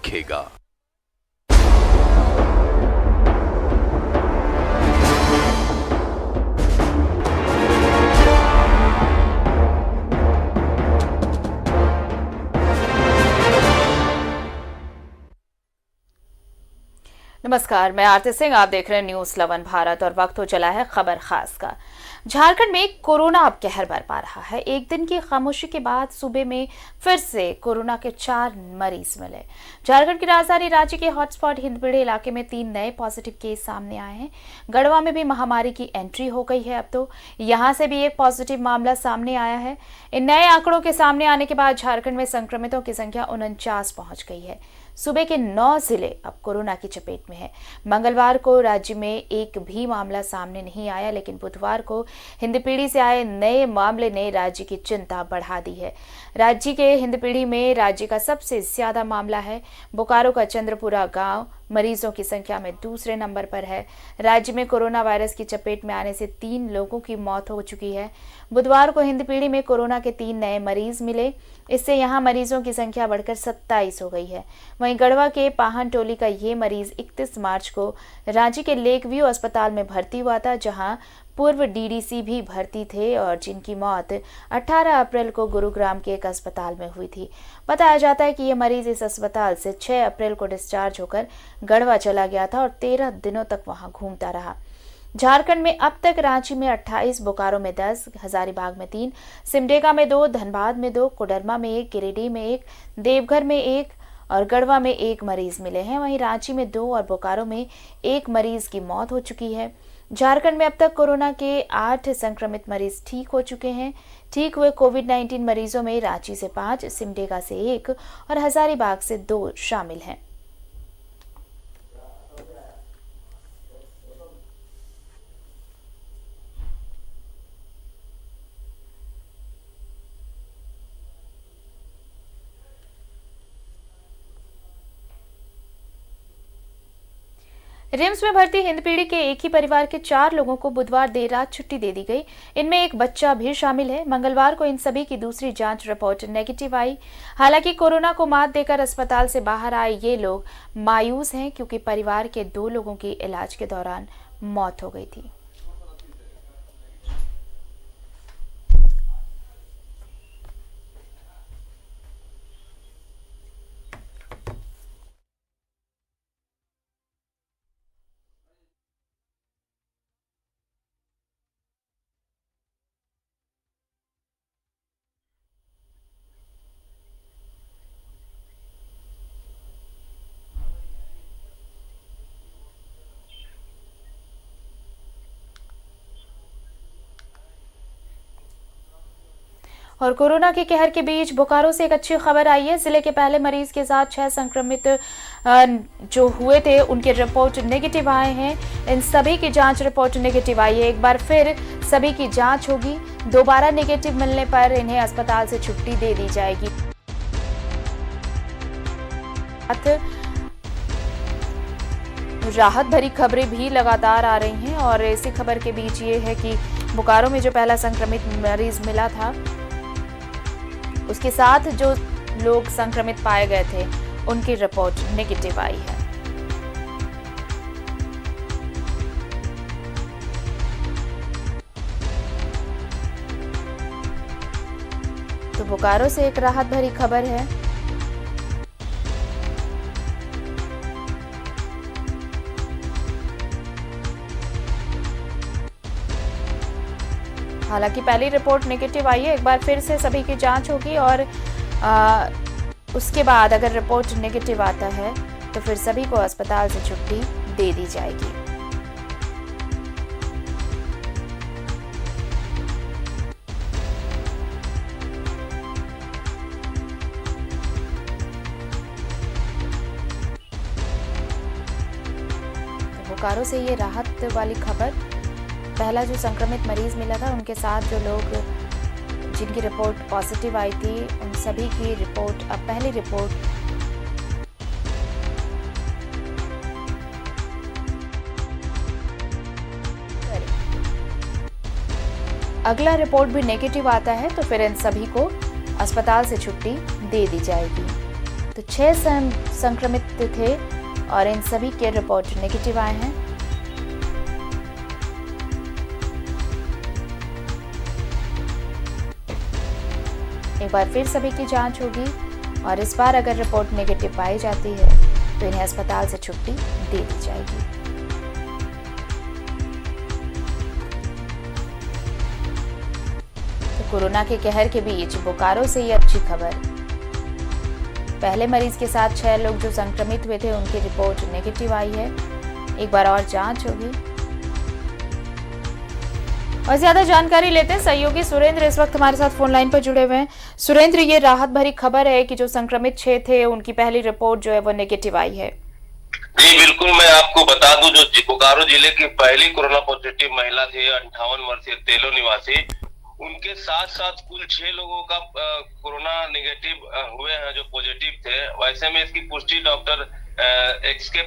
रखेगा। नमस्कार, मैं आरती सिंह। आप देख रहे हैं न्यूज 11 भारत और वक्त हो चला है खबर खास का। झारखंड में कोरोना अब कहर बरपा रहा है। एक दिन की खामोशी के बाद सूबे में फिर से कोरोना के 4 मरीज मिले। झारखंड की राजधानी रांची के हॉटस्पॉट हिंदपीढ़ी इलाके में 3 नए पॉजिटिव केस सामने आए हैं। गढ़वा में भी महामारी की एंट्री हो गई है। अब तो यहां से भी एक पॉजिटिव मामला सामने आया है। इन नए आंकड़ों के सामने आने के बाद झारखंड में संक्रमितों की संख्या 49 पहुंच गई है। सूबे के 9 जिले अब कोरोना की चपेट में है। मंगलवार को राज्य में एक भी मामला सामने नहीं आया, लेकिन बुधवार को हिंदपीढ़ी से आए नए मामले ने राज्य की चिंता बढ़ा दी है। राज्य के हिंदपीढ़ी में राज्य का सबसे ज्यादा मामला है। बोकारो का चंद्रपुरा गांव मरीजों की संख्या में दूसरे नंबर पर है। राज्य में कोरोना वायरस की चपेट में आने से 3 लोगों की मौत हो चुकी है। बुधवार को हिंदपीढ़ी में कोरोना के 3 नए मरीज मिले। इससे यहां मरीजों की संख्या बढ़कर 27 हो गई है। वहीं गढ़वा के पाहन टोली का ये मरीज 31 मार्च को रांची के लेक व्यू अस्पताल में भर्ती हुआ था, जहां पूर्व डीडीसी भी भर्ती थे और जिनकी मौत 18 अप्रैल को गुरुग्राम के एक अस्पताल में हुई थी। बताया जाता है कि यह मरीज इस अस्पताल से 6 अप्रैल को डिस्चार्ज होकर गढ़वा चला गया था और 13 दिनों तक वहां घूमता रहा। झारखंड में अब तक रांची में 28, बोकारो में 10, हजारीबाग में 3, सिमडेगा में 2, धनबाद में 2, कोडरमा में 1, गिरिडीह में 1, देवघर में 1 और गढ़वा में 1 मरीज मिले हैं। वहीं रांची में 2 और बोकारो में 1 मरीज की मौत हो चुकी है। झारखंड में अब तक कोरोना के 8 संक्रमित मरीज ठीक हो चुके हैं। ठीक हुए कोविड-19 मरीजों में रांची से 5, सिमडेगा से 1 और हजारीबाग से 2 शामिल हैं। रिम्स में भर्ती हिंदपीढ़ी के एक ही परिवार के 4 लोगों को बुधवार देर रात छुट्टी दे दी गई। इनमें एक बच्चा भी शामिल है। मंगलवार को इन सभी की दूसरी जांच रिपोर्ट नेगेटिव आई। हालांकि कोरोना को मात देकर अस्पताल से बाहर आए ये लोग मायूस हैं, क्योंकि परिवार के 2 लोगों की इलाज के दौरान मौत हो गई थी। और कोरोना के कहर के बीच बोकारो से एक अच्छी खबर आई है। जिले के पहले मरीज के साथ 6 संक्रमित जो हुए थे उनके रिपोर्ट नेगेटिव आए हैं। इन सभी की जांच रिपोर्ट नेगेटिव आई है। एक बार फिर सभी की जांच होगी। दोबारा नेगेटिव मिलने पर इन्हें अस्पताल से छुट्टी दे दी जाएगी। राहत भरी खबरें भी लगातार आ रही हैं और इसी खबर के बीच ये है कि बोकारो में जो पहला संक्रमित मरीज मिला था, उसके साथ जो लोग संक्रमित पाए गए थे उनकी रिपोर्ट नेगेटिव आई है। तो बोकारो से एक राहत भरी खबर है। हालांकि पहली रिपोर्ट नेगेटिव आई है। एक बार फिर से सभी की जांच होगी और उसके बाद अगर रिपोर्ट नेगेटिव आता है तो फिर सभी को अस्पताल से छुट्टी दे दी जाएगी। तो बोकारो से ये राहत वाली खबर। पहला जो संक्रमित मरीज मिला था उनके साथ जो लोग जिनकी रिपोर्ट पॉजिटिव आई थी उन सभी की रिपोर्ट अब पहली रिपोर्ट अगला रिपोर्ट भी नेगेटिव आता है तो फिर इन सभी को अस्पताल से छुट्टी दे दी जाएगी। तो 6 संक्रमित थे और इन सभी के रिपोर्ट नेगेटिव आए हैं। एक बार फिर सभी की जांच होगी और इस बार अगर रिपोर्ट नेगेटिव पाई जाती है तो इन्हें अस्पताल से छुट्टी दे दी जाएगी। तो कोरोना के कहर के बीच बोकारो से ये अच्छी खबर। पहले मरीज के साथ 6 लोग जो संक्रमित हुए थे उनकी रिपोर्ट नेगेटिव आई है। एक बार और जांच होगी। और ज्यादा जानकारी लेते हैं, सहयोगी सुरेंद्र इस वक्त हमारे साथ फोन लाइन पर जुड़े हुए हैं। सुरेंद्र, ये राहत भरी खबर है कि जो संक्रमित 6 थे उनकी पहली रिपोर्ट जो है वो नेगेटिव आई है। जी बिल्कुल, मैं आपको बता दूं, जो बोकारो जिले की पहली कोरोना पॉजिटिव महिला थी 58 वर्षीय तेलो निवासी, उनके साथ साथ कुल 6 लोगों का कोरोना नेगेटिव हुए हैं जो पॉजिटिव थे। वैसे में इसकी पुष्टि डॉक्टर के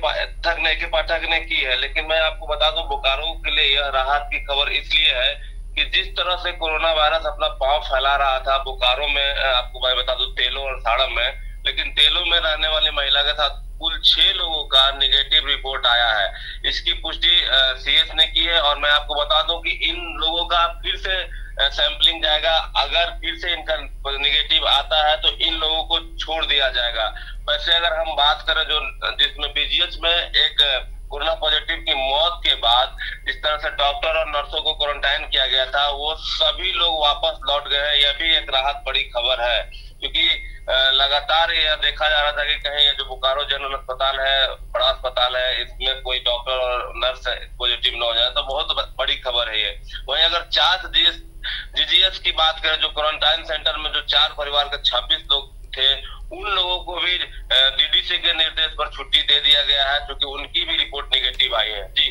पाठक ने की है, लेकिन मैं आपको बता दूं बोकारो के लिए यह राहत की खबर इसलिए है कि जिस तरह से कोरोना वायरस अपना पांव फैला रहा था बोकारो में, आपको मैं बता दूं तेलो और साड़म में, लेकिन तेलो में रहने वाली महिला के साथ कुल 6 लोगों का नेगेटिव रिपोर्ट आया है। इसकी पुष्टि सीएस ने की है और मैं आपको बता दूं कि इन लोगों का फिर से सैंपलिंग जाएगा। अगर फिर से इनका नेगेटिव आता है तो इन लोगों को छोड़ दिया जाएगा। वैसे अगर हम बात करें जो जिसमें बीजीएच में एक कोरोना पॉजिटिव की मौत के बाद जिस तरह से डॉक्टर और नर्सों को क्वारंटाइन किया गया था, वो सभी लोग वापस लौट गए हैं। यह भी एक राहत बड़ी खबर है, क्योंकि लगातार यह देखा जा रहा था कि कहीं ये जो बोकारो जनरल अस्पताल है, बड़ा अस्पताल है, इसमें कोई डॉक्टर और नर्स पॉजिटिव न हो जाए, तो बहुत बड़ी खबर है ये। वहीं अगर 4 जीजीएस की बात करें, जो क्वारंटाइन सेंटर में जो 4 परिवार के 26 लोग थे, उन लोगों को भी डीडीसी के निर्देश पर छुट्टी दे दिया गया है, क्योंकि उनकी भी रिपोर्ट नेगेटिव आई है। जी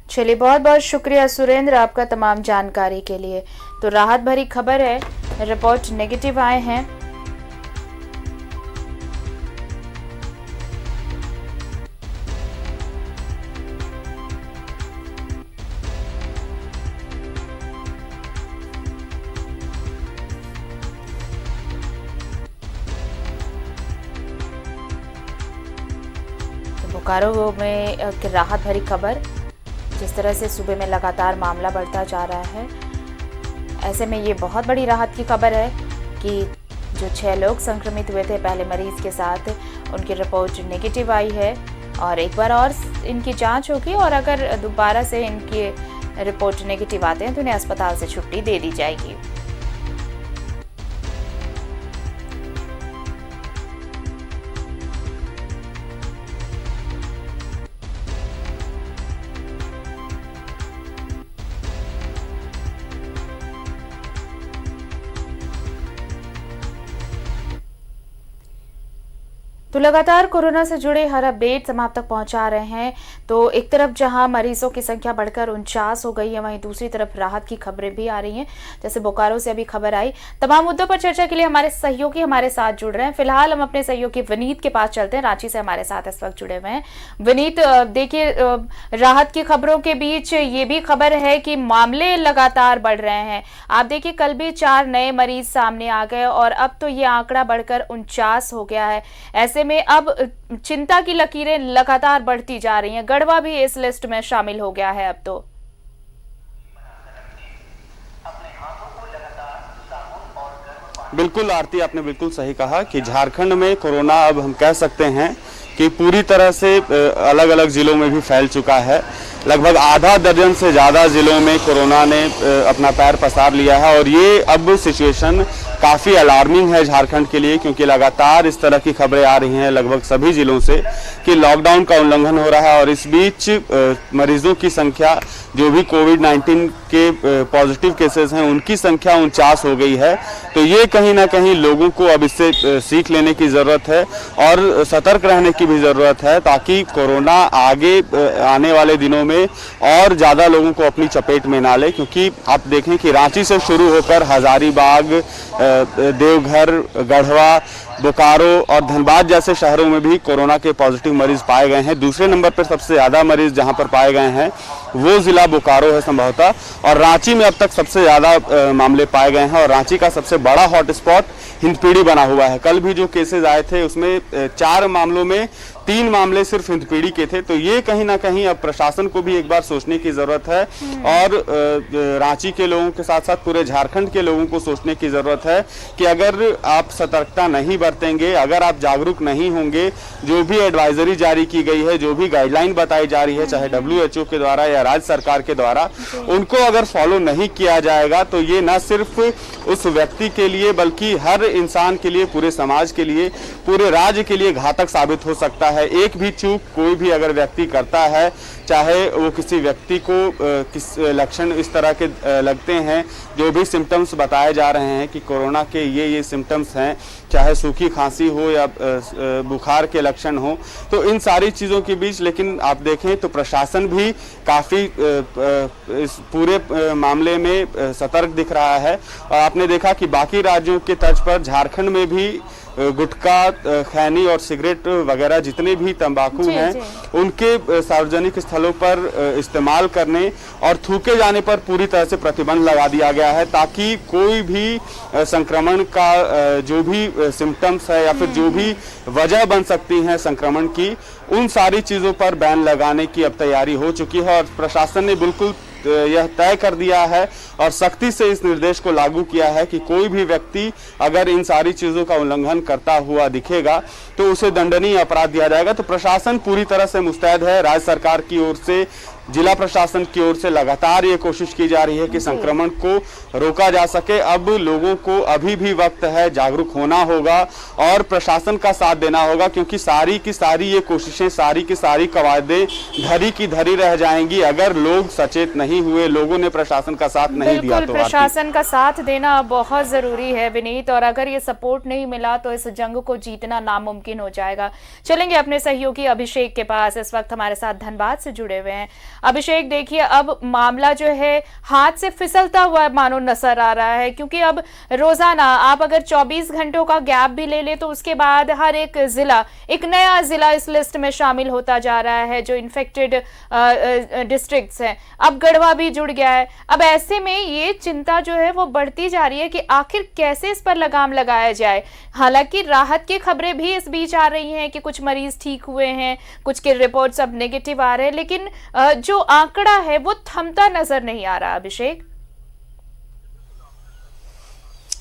चलिए, बहुत बहुत शुक्रिया सुरेंद्र आपका तमाम जानकारी के लिए। तो राहत भरी खबर है, रिपोर्ट नेगेटिव आए हैं। बोकारो में राहत भरी खबर, जिस तरह से सूबे में लगातार मामला बढ़ता जा रहा है, ऐसे में ये बहुत बड़ी राहत की खबर है कि जो 6 लोग संक्रमित हुए थे पहले मरीज के साथ, उनकी रिपोर्ट नेगेटिव आई है और एक बार और इनकी जांच होगी और अगर दोबारा से इनकी रिपोर्ट नेगेटिव आते हैं तो इन्हें अस्पताल से छुट्टी दे दी जाएगी। तो लगातार कोरोना से जुड़े हर अपडेट्स हम आप तक पहुंचा रहे हैं। तो एक तरफ जहां मरीजों की संख्या बढ़कर 49 हो गई है, वहीं दूसरी तरफ राहत की खबरें भी आ रही हैं। जैसे बोकारो से अभी खबर आई। तमाम मुद्दों पर चर्चा के लिए हमारे सहयोगी हमारे साथ जुड़ रहे हैं। फिलहाल हम अपने सहयोगी विनीत के पास चलते हैं, रांची से हमारे साथ इस वक्त जुड़े हुए हैं। विनीत, देखिए, राहत की खबरों के बीच ये भी खबर है कि मामले लगातार बढ़ रहे हैं। आप देखिए, कल भी 4 नए मरीज सामने आ गए और अब तो ये आंकड़ा बढ़कर 49 हो गया है। ऐसे में अब चिंता की लकीरें लगातार बढ़ती जा रही हैं। गढ़वा भी इस लिस्ट में शामिल हो गया है अब तो। बिल्कुल आरती, आपने बिल्कुल सही कहा कि झारखंड में कोरोना अब हम कह सकते हैं कि पूरी तरह से अलग अलग जिलों में भी फैल चुका है। लगभग आधा दर्जन से ज़्यादा जिलों में कोरोना ने अपना पैर पसार लिया है और ये अब सिचुएशन काफ़ी अलार्मिंग है झारखंड के लिए, क्योंकि लगातार इस तरह की खबरें आ रही हैं लगभग सभी जिलों से कि लॉकडाउन का उल्लंघन हो रहा है और इस बीच मरीजों की संख्या, जो भी कोविड-19 के पॉजिटिव केसेस हैं, उनकी संख्या 49 हो गई है। तो ये कहीं ना कहीं लोगों को अब इससे सीख लेने की ज़रूरत है और सतर्क रहने की भी ज़रूरत है, ताकि कोरोना आगे आने वाले दिनों में और ज़्यादा लोगों को अपनी चपेट में ना ले। क्योंकि आप देखें कि रांची से शुरू होकर हजारीबाग, देवघर, गढ़वा, बोकारो और धनबाद जैसे शहरों में भी कोरोना के पॉजिटिव मरीज पाए गए हैं। दूसरे नंबर पर सबसे ज़्यादा मरीज जहां पर पाए गए हैं वो ज़िला बोकारो है संभवतः, और रांची में अब तक सबसे ज़्यादा मामले पाए गए हैं। और रांची का सबसे बड़ा हॉटस्पॉट हिंदपीढ़ी बना हुआ है। कल भी जो केसेस आए थे उसमें 4 मामलों में 3 मामले सिर्फ हिंदपीढ़ी के थे। तो ये कहीं ना कहीं अब प्रशासन को भी एक बार सोचने की जरूरत है और रांची के लोगों के साथ साथ पूरे झारखंड के लोगों को सोचने की जरूरत है कि अगर आप सतर्कता नहीं बरतेंगे, अगर आप जागरूक नहीं होंगे, जो भी एडवाइजरी जारी की गई है, जो भी गाइडलाइन बताई जा रही है चाहे WHO के द्वारा या राज्य सरकार के द्वारा, उनको अगर फॉलो नहीं किया जाएगा तो ये न सिर्फ उस व्यक्ति के लिए बल्कि हर इंसान के लिए, पूरे समाज के लिए, पूरे राज्य के लिए घातक साबित हो सकता है। एक भी चूक कोई भी अगर व्यक्ति करता है, चाहे वो किसी व्यक्ति को किस लक्षण इस तरह के लगते हैं, जो भी सिम्टम्स बताए जा रहे हैं कि कोरोना के ये सिम्टम्स हैं, चाहे सूखी खांसी हो या बुखार के लक्षण हो, तो इन सारी चीज़ों के बीच लेकिन आप देखें तो प्रशासन भी काफ़ी इस पूरे मामले में सतर्क दिख रहा है। और आपने देखा कि बाकी राज्यों के तर्ज पर झारखंड में भी गुटखा, खैनी और सिगरेट वगैरह जितने भी तंबाकू हैं उनके सार्वजनिक स्थलों पर इस्तेमाल करने और थूके जाने पर पूरी तरह से प्रतिबंध लगा दिया गया है, ताकि कोई भी संक्रमण का जो भी सिम्टम्स है या फिर जो भी वजह बन सकती हैं संक्रमण की, उन सारी चीज़ों पर बैन लगाने की अब तैयारी हो चुकी है। और प्रशासन ने बिल्कुल यह तय कर दिया है और सख्ती से इस निर्देश को लागू किया है कि कोई भी व्यक्ति अगर इन सारी चीज़ों का उल्लंघन करता हुआ दिखेगा तो उसे दंडनीय अपराध दिया जाएगा। तो प्रशासन पूरी तरह से मुस्तैद है। राज्य सरकार की ओर से, जिला प्रशासन की ओर से लगातार ये कोशिश की जा रही है कि संक्रमण को रोका जा सके। अब लोगों को अभी भी वक्त है, जागरूक होना होगा और प्रशासन का साथ देना होगा, क्योंकि सारी की सारी ये कोशिशें, सारी की सारी कवायदें धरी की धरी रह जाएंगी अगर लोग सचेत नहीं हुए, लोगों ने प्रशासन का साथ नहीं दिया तो। प्रशासन का साथ देना बहुत जरूरी है विनीत, और अगर ये सपोर्ट नहीं मिला तो इस जंग को जीतना नामुमकिन हो जाएगा। चलेंगे अपने सहयोगी अभिषेक के पास, इस वक्त हमारे साथ धनबाद से जुड़े हुए हैं। अभिषेक, देखिए अब मामला जो है हाथ से फिसलता हुआ मानो नजर आ रहा है, क्योंकि अब रोजाना आप अगर 24 घंटों का गैप भी ले ले तो उसके बाद हर एक जिला, एक नया जिला इस लिस्ट में शामिल होता जा रहा है जो इन्फेक्टेड डिस्ट्रिक्ट्स हैं। अब गढ़वा भी जुड़ गया है। अब ऐसे में ये चिंता जो है वो बढ़ती जा रही है कि आखिर कैसे इस पर लगाम लगाया जाए। हालांकि राहत की खबरें भी इस बीच आ रही हैं कि कुछ मरीज ठीक हुए हैं, कुछ के रिपोर्ट्स अब नेगेटिव आ रहे हैं, लेकिन जो आंकड़ा है वो थमता नजर नहीं आ रहा। अभिषेक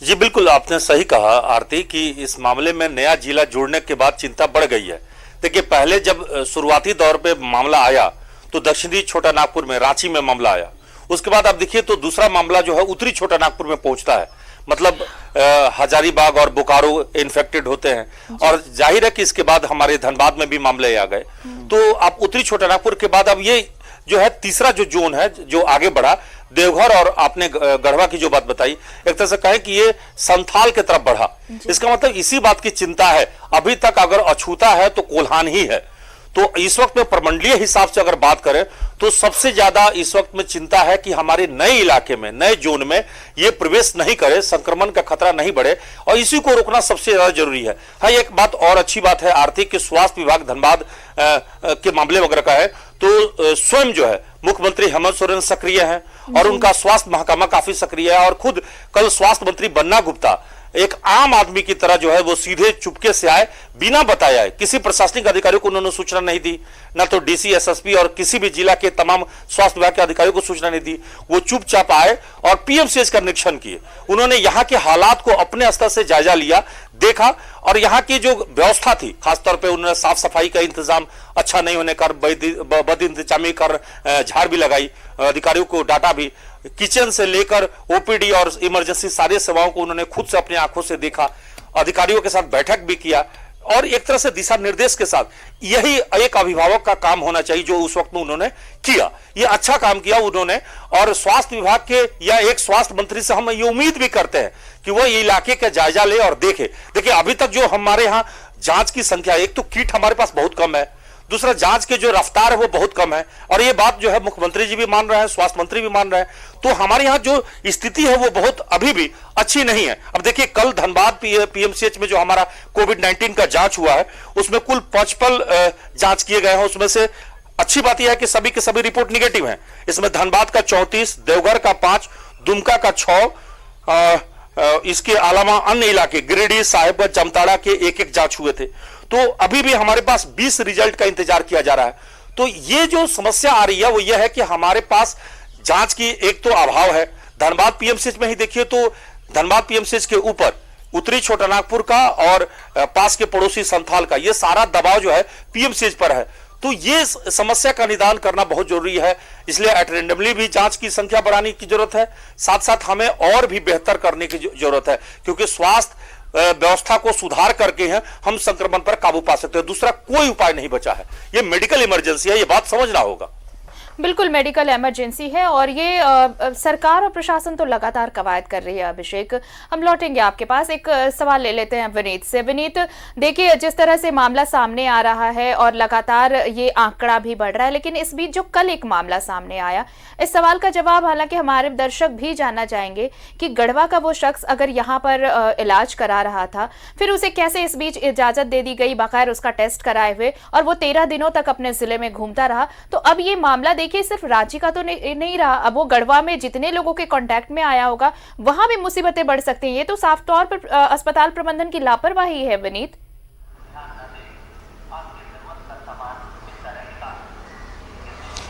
जी बिल्कुल, आपने सही कहा आरती कि इस मामले में नया जिला जुड़ने के बाद चिंता बढ़ गई है। देखिए, पहले जब शुरुआती दौर पे मामला आया तो दक्षिणी छोटा नागपुर में, रांची में मामला आया। उसके बाद आप देखिए तो दूसरा मामला जो है उत्तरी छोटा नागपुर में पहुंचता है, मतलब हजारीबाग और बोकारो इन्फेक्टेड होते हैं। और जाहिर है कि इसके बाद हमारे धनबाद में भी मामले आ गए। तो आप उत्तरी छोटा नागपुर के बाद अब ये जो है तीसरा जो जोन है जो आगे बढ़ा, देवघर और आपने गढ़वा की जो बात बताई, एक तरह से कहें कि ये संथाल की तरफ बढ़ा। इसका मतलब इसी बात की चिंता है। अभी तक अगर अछूता है तो कोल्हान ही है। तो इस वक्त में प्रमंडलीय हिसाब से अगर बात करें तो सबसे ज्यादा इस वक्त में चिंता है कि हमारे नए इलाके में, नए जोन में ये प्रवेश नहीं करे, संक्रमण का खतरा नहीं बढ़े, और इसी को रोकना सबसे ज्यादा जरूरी है। हाँ, एक बात और अच्छी बात है आर्थिक के स्वास्थ्य विभाग धनबाद के मामले वगैरह का है तो स्वयं जो है मुख्यमंत्री हेमंत सोरेन सक्रिय हैं और उनका स्वास्थ्य महकमा काफी सक्रिय है। और खुद कल स्वास्थ्य मंत्री बन्ना गुप्ता एक आम आदमी की तरह जो है वो सीधे चुपके से आए, बिना बताया, किसी प्रशासनिक अधिकारी को उन्होंने सूचना नहीं दी, ना तो डीसी, एसएसपी और किसी भी जिला के तमाम स्वास्थ्य विभाग के अधिकारियों को सूचना नहीं दी। वो चुपचाप आए और पीएमसीएच का निरीक्षण किए। उन्होंने यहाँ के हालात को अपने स्तर से जायजा लिया, देखा, और यहाँ की जो व्यवस्था थी, खासतौर पे उन्होंने साफ सफाई का इंतजाम अच्छा नहीं होने कर बद इंतजामी कर झाड़ भी लगाई, अधिकारियों को डांटा भी। किचन से लेकर ओपीडी और इमरजेंसी सारी सेवाओं को उन्होंने खुद से अपनी आंखों से देखा, अधिकारियों के साथ बैठक भी किया और एक तरह से दिशा निर्देश के साथ। यही एक अभिभावक का काम होना चाहिए जो उस वक्त में उन्होंने किया। ये अच्छा काम किया उन्होंने, और स्वास्थ्य विभाग के या एक स्वास्थ्य मंत्री से हम ये उम्मीद भी करते हैं कि वो ये इलाके का जायजा ले और देखे। देखिए, अभी तक जो हमारे यहाँ जांच की संख्या, एक तो किट हमारे पास बहुत कम है, दूसरा जांच के जो रफ्तार है वो बहुत कम है, और ये बात जो है मुख्यमंत्री जी भी मान रहे हैं, स्वास्थ्य मंत्री भी मान रहे हैं। तो हमारे यहाँ जो स्थिति है वो बहुत अभी भी अच्छी नहीं है। अब देखिए, कल धनबाद पीएमसीएच में जो हमारा कोविड-19 का जांच हुआ है उसमें कुल 55 जांच किए गए हैं। उसमें से अच्छी बात यह है कि सभी के सभी रिपोर्ट निगेटिव है। इसमें धनबाद का 34, देवघर का 5, दुमका का 6, इसके अलावा अन्य इलाके गिरिडीह, साहिबगंज, जामताड़ा के एक जांच हुए थे। तो अभी भी हमारे पास 20 रिजल्ट का इंतजार किया जा रहा है। तो ये जो समस्या आ रही है वो ये है कि हमारे पास जांच की एक तो अभाव है। धनबाद पीएमसीएच में ही देखिए तो धनबाद पीएमसीएच के ऊपर उत्तरी छोटा नागपुर का और पास के पड़ोसी संथाल का ये सारा दबाव जो है पीएमसीएच पर है। तो ये समस्या का निदान करना बहुत जरूरी है, इसलिए एट रेंडमली भी जांच की संख्या बढ़ाने की जरूरत है। साथ साथ हमें और भी बेहतर करने की जरूरत है, क्योंकि स्वास्थ्य व्यवस्था को सुधार करके हैं हम संक्रमण पर काबू पा सकते हैं। दूसरा कोई उपाय नहीं बचा है। ये मेडिकल इमरजेंसी है, ये बात समझना होगा। बिल्कुल मेडिकल इमरजेंसी है और ये सरकार और प्रशासन तो लगातार कवायद कर रही है। अभिषेक, हम लौटेंगे आपके पास। एक सवाल ले लेते हैं विनीत से। विनीत, देखिए जिस तरह से मामला सामने आ रहा है और लगातार ये आंकड़ा भी बढ़ रहा है, लेकिन इस बीच जो कल एक मामला सामने आया, इस सवाल का जवाब हालांकि हमारे दर्शक भी जानना चाहेंगे कि गढ़वा का वो शख्स अगर यहाँ पर इलाज करा रहा था, फिर उसे कैसे इस बीच इजाजत दे दी गई बगैर उसका टेस्ट कराए हुए, और वो 13 दिनों तक अपने जिले में घूमता रहा। तो अब ये मामला देखिए सिर्फ रांची का तो नहीं रहा, अब वो गढ़वा में जितने लोगों के कांटेक्ट में आया होगा वहां भी मुसीबतें बढ़ सकती हैं। ये तो साफ तौर पर अस्पताल प्रबंधन की लापरवाही है विनीत।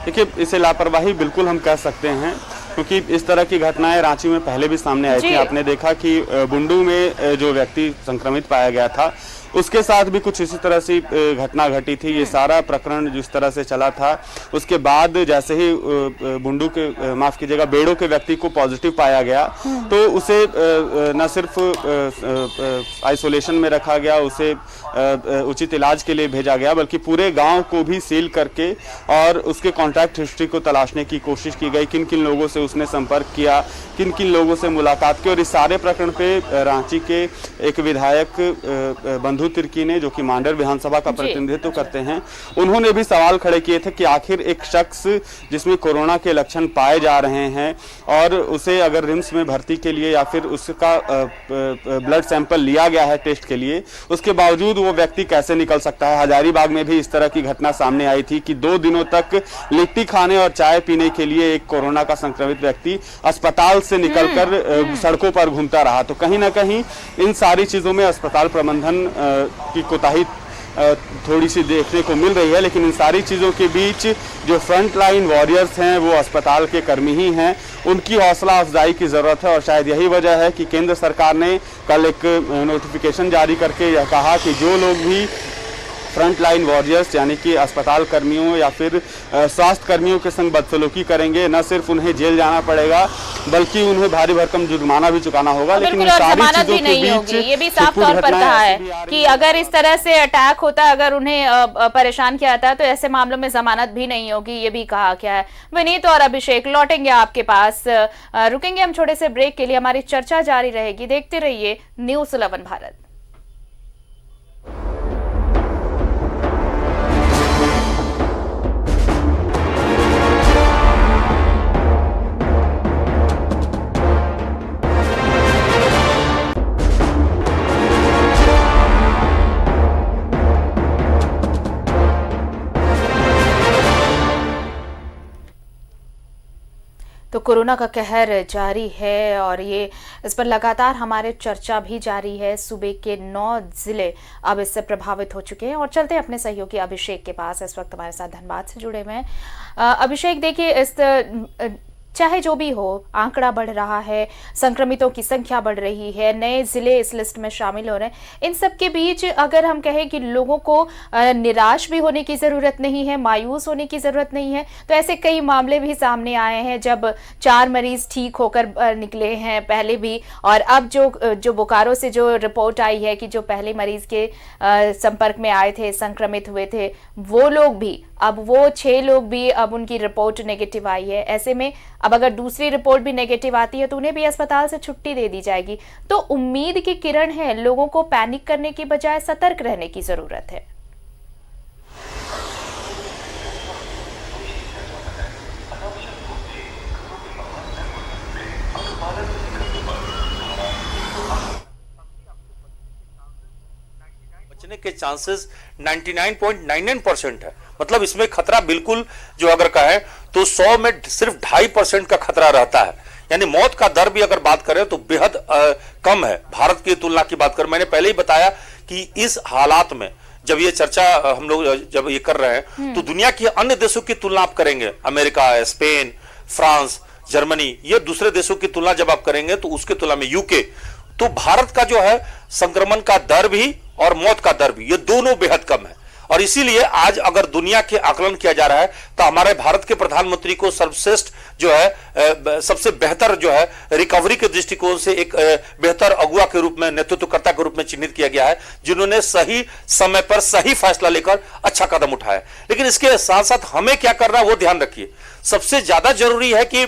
देखिए, इसे लापरवाही बिल्कुल हम कह सकते हैं, क्योंकि इस तरह की घटनाएं रांची में पहले भी सामने आई थी। आपने देखा कि बुंडू में जो व्यक्ति संक्रमित पाया गया था उसके साथ भी कुछ इसी तरह से घटना घटी थी। ये सारा प्रकरण जिस तरह से चला था, उसके बाद जैसे ही बुंडू के माफ कीजिएगा बेड़ो के व्यक्ति को पॉजिटिव पाया गया तो उसे न सिर्फ आइसोलेशन में रखा गया, उसे उचित इलाज के लिए भेजा गया, बल्कि पूरे गांव को भी सील करके और उसके कॉन्टैक्ट हिस्ट्री को तलाशने की कोशिश की गई, किन किन लोगों से उसने संपर्क किया, किन किन लोगों से मुलाकात की। और इस सारे प्रकरण पे रांची के एक विधायक बंधु तिर्की ने, जो कि मांडर विधानसभा का प्रतिनिधित्व करते हैं, उन्होंने भी सवाल खड़े किए थे कि आखिर एक शख्स जिसमें कोरोना के लक्षण पाए जा रहे हैं और उसे अगर रिम्स में भर्ती के लिए या फिर उसका ब्लड सैंपल लिया गया है टेस्ट के लिए, उसके बावजूद वो व्यक्ति कैसे निकल सकता है। हजारीबाग में भी इस तरह की घटना सामने आई थी कि 2 दिनों तक लिट्टी खाने और चाय पीने के लिए एक कोरोना का संक्रमित व्यक्ति अस्पताल से निकलकर सड़कों पर घूमता रहा। तो कहीं ना कहीं इन सारी चीजों में अस्पताल प्रबंधन की कोताही थोड़ी सी देखने को मिल रही है, लेकिन इन सारी चीज़ों के बीच जो फ्रंट लाइन वॉरियर्स हैं वो अस्पताल के कर्मी ही हैं, उनकी हौसला अफजाई की ज़रूरत है। और शायद यही वजह है कि केंद्र सरकार ने कल एक नोटिफिकेशन जारी करके यह कहा कि जो लोग भी फ्रंट लाइन वॉरियर्स यानी कि अस्पताल कर्मियों या फिर स्वास्थ्य कर्मियों के संग बदसलूकी करेंगे, न सिर्फ उन्हें जेल जाना पड़ेगा बल्कि उन्हें भारी भरकम जुर्माना भी चुकाना होगा। लेकिन जमानत भी नहीं होगी, ये भी साफ तौर पर कहा है कि अगर इस तरह से अटैक होता, अगर उन्हें परेशान किया जाता है तो ऐसे मामलों में जमानत भी नहीं होगी, ये भी कहा गया है। विनीत और अभिषेक, लौटेंगे आपके पास, रुकेंगे हम छोटे से ब्रेक के लिए, हमारी चर्चा जारी रहेगी। देखते रहिए न्यूज़ 11 भारत। तो कोरोना का कहर जारी है और ये इस पर लगातार हमारे चर्चा भी जारी है। सूबे के 9 जिले अब इससे प्रभावित हो चुके हैं। और चलते हैं अपने सहयोगी अभिषेक के पास, इस वक्त हमारे साथ धनबाद से जुड़े हुए हैं। अभिषेक, देखिए इस चाहे जो भी हो, आंकड़ा बढ़ रहा है, संक्रमितों की संख्या बढ़ रही है, नए जिले इस लिस्ट में शामिल हो रहे हैं। इन सब के बीच अगर हम कहें कि लोगों को निराश भी होने की ज़रूरत नहीं है, मायूस होने की ज़रूरत नहीं है, तो ऐसे कई मामले भी सामने आए हैं जब 4 मरीज ठीक होकर निकले हैं पहले भी, और अब जो बोकारो से जो रिपोर्ट आई है कि जो पहले मरीज के संपर्क में आए थे, संक्रमित हुए थे, वो लोग भी, अब वो 6 लोग भी अब उनकी रिपोर्ट नेगेटिव आई है। ऐसे में अब अगर दूसरी रिपोर्ट भी नेगेटिव आती है तो उन्हें भी अस्पताल से छुट्टी दे दी जाएगी। तो उम्मीद की किरण है, लोगों को पैनिक करने की बजाय सतर्क रहने की जरूरत है। बचने के चांसेस 99.99% है। मतलब इसमें खतरा बिल्कुल जो अगर कहें तो 100 में सिर्फ 2.5% का खतरा रहता है। यानी मौत का दर भी अगर बात करें तो बेहद कम है भारत की तुलना की बात करें। मैंने पहले ही बताया कि इस हालात में जब ये चर्चा हम लोग जब ये कर रहे हैं तो दुनिया के अन्य देशों की तुलना आप करेंगे, अमेरिका, स्पेन, फ्रांस, जर्मनी, ये दूसरे देशों की तुलना जब आप करेंगे तो उसके तुलना में यूके, तो भारत का जो है संक्रमण का दर भी और मौत का दर भी, ये दोनों बेहद कम है। और इसीलिए आज अगर दुनिया के आकलन किया जा रहा है तो हमारे भारत के प्रधानमंत्री को सर्वश्रेष्ठ जो है, सबसे बेहतर जो है रिकवरी के दृष्टिकोण से एक बेहतर अगुवा के रूप में, नेतृत्वकर्ता के रूप में चिन्हित किया गया है, जिन्होंने सही समय पर सही फैसला लेकर अच्छा कदम उठाया। लेकिन इसके साथ साथ हमें क्या करना है वो ध्यान रखिए। सबसे ज्यादा जरूरी है कि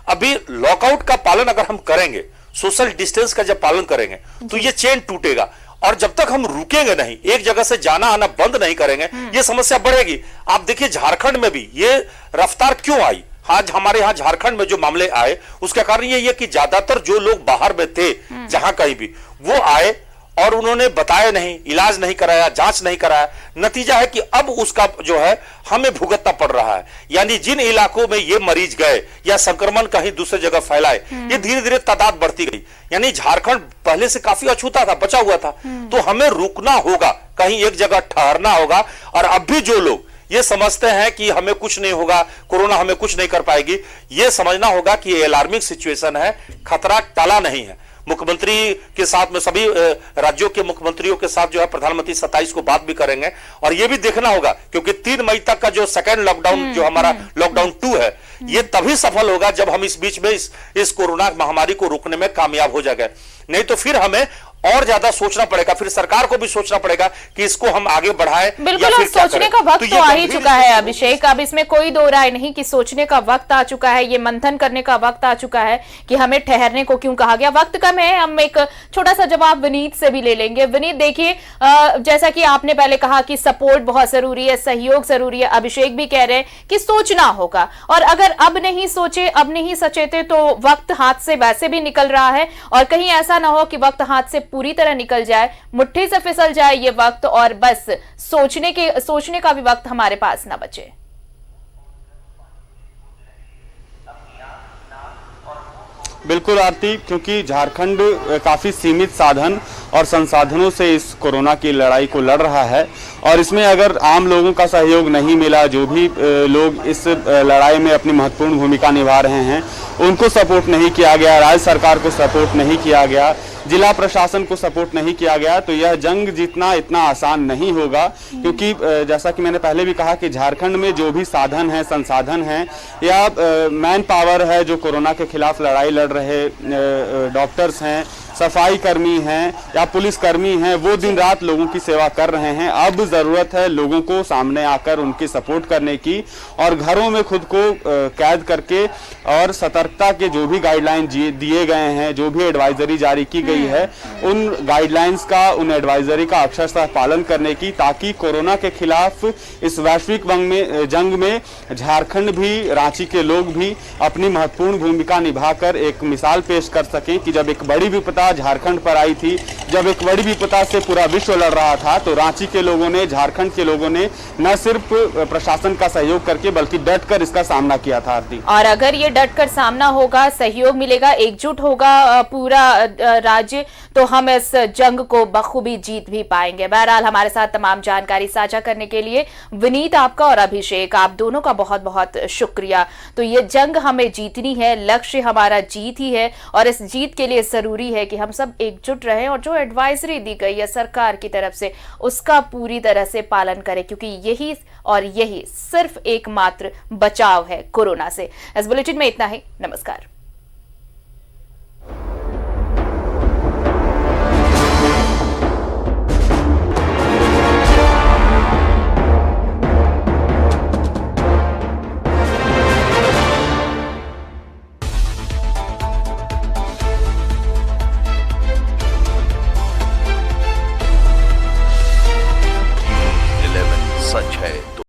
अभी लॉकआउट का पालन अगर हम करेंगे, सोशल डिस्टेंस का जब पालन करेंगे तो ये चेन टूटेगा। और जब तक हम रुकेंगे नहीं, एक जगह से जाना आना बंद नहीं करेंगे, ये समस्या बढ़ेगी। आप देखिए झारखंड में भी ये रफ्तार क्यों आई। आज हमारे यहाँ झारखंड में जो मामले आए उसका कारण ये है कि ज्यादातर जो लोग बाहर में थे, जहां कहीं भी, वो आए और उन्होंने बताया नहीं, इलाज नहीं कराया, जांच नहीं कराया। नतीजा है कि अब उसका जो है हमें भुगतना पड़ रहा है। यानी जिन इलाकों में ये मरीज गए या संक्रमण कहीं दूसरी जगह फैलाए, ये धीरे धीरे तादाद बढ़ती गई। यानी झारखंड पहले से काफी अछूता था, बचा हुआ था। तो हमें रुकना होगा, कहीं एक जगह ठहरना होगा। और अब भी जो लोग ये समझते हैं कि हमें कुछ नहीं होगा, कोरोना हमें कुछ नहीं कर पाएगी, ये समझना होगा कि ये अलार्मिंग सिचुएशन है, खतरा टला नहीं है। मुख्यमंत्री के साथ में सभी राज्यों के मुख्यमंत्रियों के साथ जो है प्रधानमंत्री 27 को बात भी करेंगे। और ये भी देखना होगा क्योंकि 3 मई तक का जो सेकेंड लॉकडाउन, जो हमारा लॉकडाउन 2 है, ये तभी सफल होगा जब हम इस बीच में इस कोरोना महामारी को रोकने में कामयाब हो जाएंगे। नहीं तो फिर हमें और ज्यादा सोचना पड़ेगा, फिर सरकार को भी सोचना पड़ेगा कि इसको हम आगे बढ़ाएं। बिल्कुल, और सोचने का वक्त तो आ ही चुका है अभिषेक। अब इसमें कोई दो राय नहीं कि सोचने का वक्त आ चुका है, ये मंथन करने का वक्त आ चुका है कि हमें ठहरने को क्यों कहा गया। वक्त कम है, हम एक छोटा सा जवाब विनीत से भी ले लेंगे। विनीत, देखिए, जैसा कि आपने पहले कहा कि सपोर्ट बहुत जरूरी है, सहयोग जरूरी है, अभिषेक भी कह रहे हैं कि सोचना होगा। और अगर अब नहीं सोचे, अब नहीं सचेते तो वक्त हाथ से वैसे भी निकल रहा है। और कहीं ऐसा ना हो कि वक्त हाथ से पूरी तरह निकल जाए, मुट्ठी से फिसल जाए ये वक्त, और बस सोचने का भी वक्त हमारे पास ना बचे। बिल्कुल आरती, क्योंकि झारखंड काफ़ी सीमित साधन और संसाधनों से इस कोरोना की लड़ाई को लड़ रहा है। और इसमें अगर आम लोगों का सहयोग नहीं मिला, जो भी लोग इस लड़ाई में अपनी महत्वपूर्ण भूमिका निभा रहे हैं, उनको सपोर्ट नहीं किया गया, राज्य सरकार को सपोर्ट नहीं किया गया, जिला प्रशासन को सपोर्ट नहीं किया गया, तो यह जंग जीतना इतना आसान नहीं होगा। क्योंकि जैसा कि मैंने पहले भी कहा कि झारखंड में जो भी साधन है, संसाधन है या मैन पावर है, जो कोरोना के खिलाफ लड़ाई लड़ रहे डॉक्टर्स हैं, सफाई कर्मी हैं या पुलिस कर्मी हैं, वो दिन रात लोगों की सेवा कर रहे हैं। अब ज़रूरत है लोगों को सामने आकर उनकी सपोर्ट करने की, और घरों में खुद को कैद करके और सतर्कता के जो भी गाइडलाइन दिए गए हैं, जो भी एडवाइजरी जारी की गई है, उन गाइडलाइंस का, उन एडवाइजरी का अक्षरशः पालन करने की, ताकि कोरोना के खिलाफ इस वैश्विक जंग में झारखंड भी, रांची के लोग भी अपनी महत्वपूर्ण भूमिका निभाकर एक मिसाल पेश कर सकें कि जब एक बड़ी विपदा झारखंड पर आई थी, जब एक बड़ी विपदा से पूरा विश्व लड़ रहा था, तो रांची के लोगों ने, झारखंड के लोगों ने न सिर्फ प्रशासन का सहयोग करके बल्कि डट कर इसका सामना किया था आरती। और अगर ये डट कर सामना होगा, सहयोग मिलेगा, एकजुट होगा पूरा राज्य, तो हम इस जंग को बखूबी जीत भी पाएंगे। बहरहाल हमारे साथ तमाम जानकारी साझा करने के लिए विनीत आपका और अभिषेक, आप दोनों का बहुत बहुत शुक्रिया। तो ये जंग हमें जीतनी है, लक्ष्य हमारा जीत ही है, और इस जीत के लिए जरूरी है कि हम सब एकजुट रहें और जो एडवाइजरी दी गई है सरकार की तरफ से उसका पूरी तरह से पालन करें, क्योंकि यही सिर्फ एकमात्र बचाव है कोरोना से। इस बुलेटिन में इतना ही। नमस्कार। सच है।